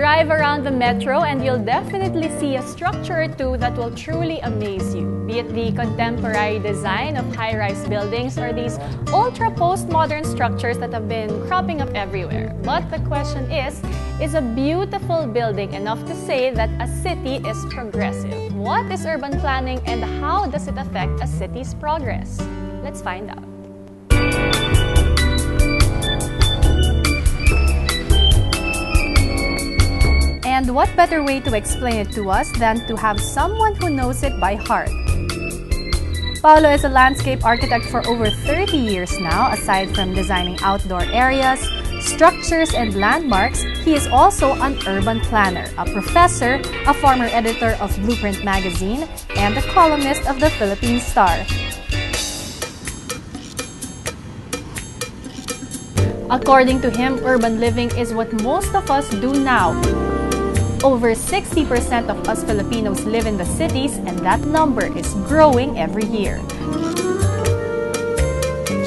Drive around the metro and you'll definitely see a structure or two that will truly amaze you. Be it the contemporary design of high-rise buildings or these ultra-postmodern structures that have been cropping up everywhere. But the question is a beautiful building enough to say that a city is progressive? What is urban planning and how does it affect a city's progress? Let's find out. And what better way to explain it to us than to have someone who knows it by heart? Paolo is a landscape architect for over 30 years now. Aside from designing outdoor areas, structures, and landmarks, he is also an urban planner, a professor, a former editor of Blueprint magazine, and a columnist of the Philippine Star. According to him, urban living is what most of us do now. Over 60% of us Filipinos live in the cities, and that number is growing every year.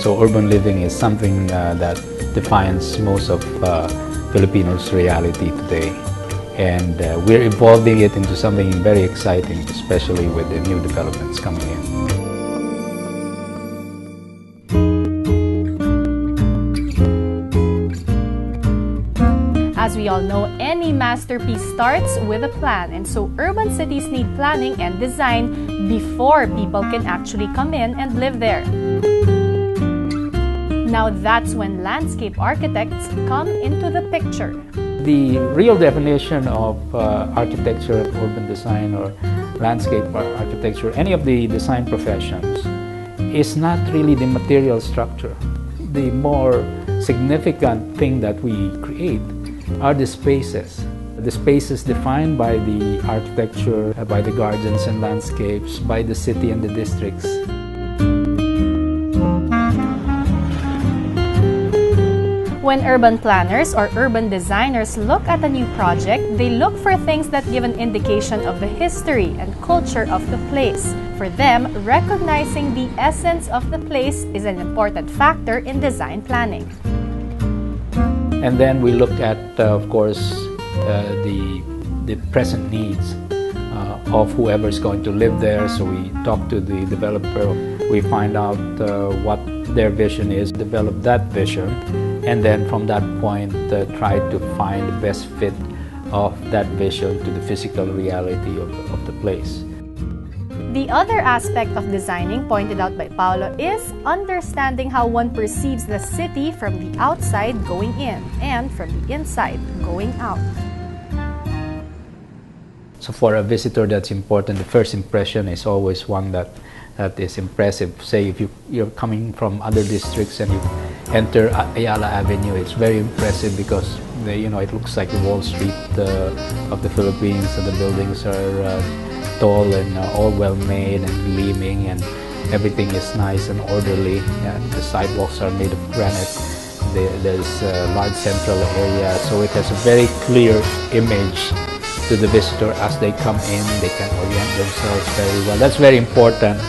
So urban living is something that defines most of Filipinos' reality today. And we're evolving it into something very exciting, especially with the new developments coming in. As we all know, any masterpiece starts with a plan, and so urban cities need planning and design before people can actually come in and live there. Now that's when landscape architects come into the picture. The real definition of architecture, urban design, or landscape architecture, any of the design professions, is not really the material structure. The more significant thing that we create are the spaces. The spaces defined by the architecture, by the gardens and landscapes, by the city and the districts. When urban planners or urban designers look at a new project, they look for things that give an indication of the history and culture of the place. For them, recognizing the essence of the place is an important factor in design planning. And then we look at, of course, the present needs of whoever's going to live there. So we talk to the developer, we find out what their vision is, develop that vision, and then from that point try to find the best fit of that vision to the physical reality of the place. The other aspect of designing, pointed out by Paolo, is understanding how one perceives the city from the outside going in and from the inside going out. So for a visitor, that's important. The first impression is always one that is impressive. Say if you're coming from other districts and you enter Ayala Avenue, it's very impressive because it looks like the Wall Street of the Philippines, and the buildings are tall and all well made and gleaming, and everything is nice and orderly, and the sidewalks are made of granite. There's a large central area, so it has a very clear image to the visitor as they come in. They can orient themselves very well. That's very important.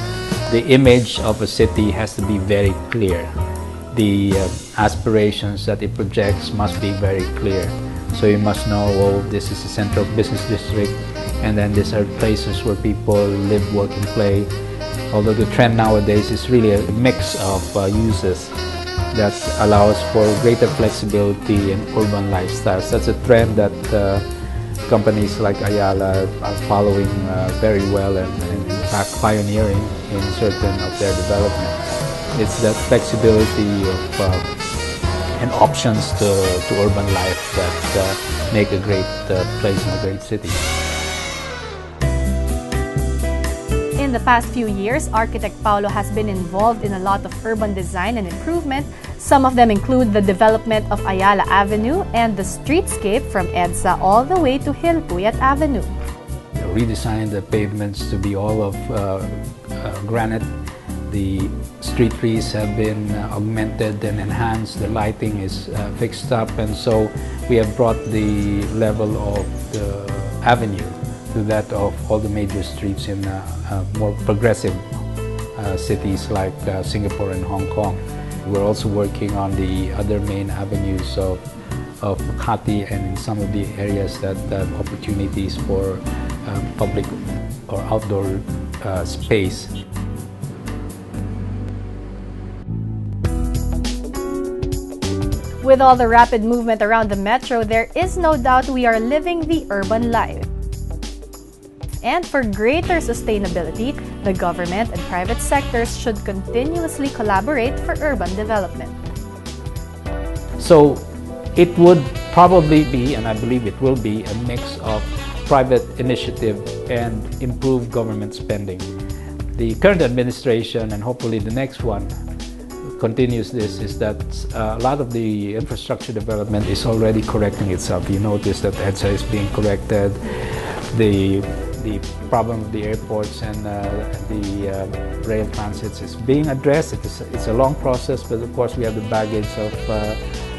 The image of a city has to be very clear. The aspirations that it projects must be very clear. So you must know, oh, this is a central business district, and then these are places where people live, work, and play. Although the trend nowadays is really a mix of uses that allows for greater flexibility in urban lifestyles. That's a trend that companies like Ayala are following very well, and in fact pioneering in certain of their developments. It's that flexibility of and options to urban life that make a great place and a great city. In the past few years, architect Paolo has been involved in a lot of urban design and improvement. Some of them include the development of Ayala Avenue and the streetscape from EDSA all the way to Hilpuyat Avenue. Redesigned the pavements to be all of granite. The street trees have been augmented and enhanced. The lighting is fixed up, and so we have brought the level of the avenue to that of all the major streets in more progressive cities like Singapore and Hong Kong. We're also working on the other main avenues of of Makati and in some of the areas that opportunities for public or outdoor space. With all the rapid movement around the metro, there is no doubt we are living the urban life. And for greater sustainability, the government and private sectors should continuously collaborate for urban development. So it would probably be, and I believe it will be, a mix of private initiative and improved government spending. The current administration, and hopefully the next one, continues this, is that a lot of the infrastructure development is already correcting itself. You notice that EDSA is being corrected, the problem of the airports and the rail transits is being addressed. It's a long process, but of course we have the baggage of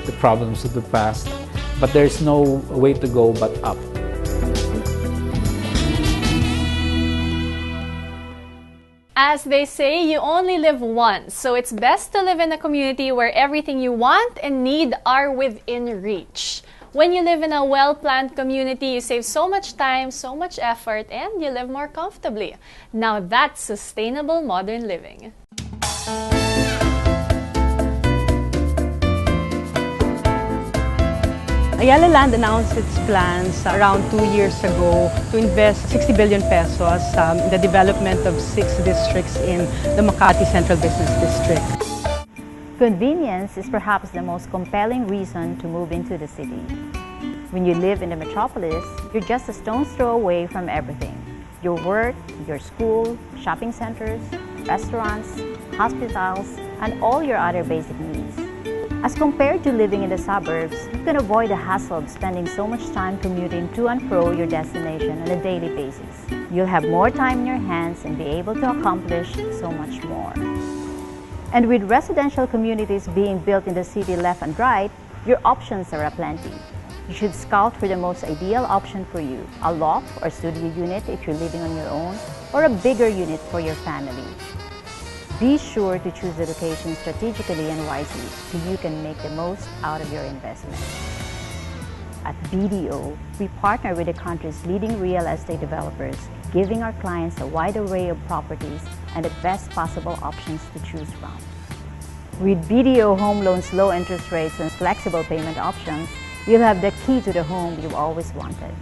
the problems of the past. But there's no way to go but up. As they say, you only live once, so it's best to live in a community where everything you want and need are within reach. When you live in a well-planned community, you save so much time, so much effort, and you live more comfortably. Now that's sustainable modern living. Ayala Land announced its plans around 2 years ago to invest 60 billion pesos in the development of 6 districts in the Makati Central Business District. Convenience is perhaps the most compelling reason to move into the city. When you live in the metropolis, you're just a stone's throw away from everything. Your work, your school, shopping centers, restaurants, hospitals, and all your other basic needs. As compared to living in the suburbs, you can avoid the hassle of spending so much time commuting to and fro your destination on a daily basis. You'll have more time in your hands and be able to accomplish so much more. And with residential communities being built in the city left and right, your options are aplenty. You should scout for the most ideal option for you, a loft or studio unit if you're living on your own, or a bigger unit for your family. Be sure to choose the location strategically and wisely so you can make the most out of your investment. At BDO, we partner with the country's leading real estate developers, giving our clients a wide array of properties and the best possible options to choose from. With BDO Home Loans' low interest rates and flexible payment options, you'll have the key to the home you've always wanted.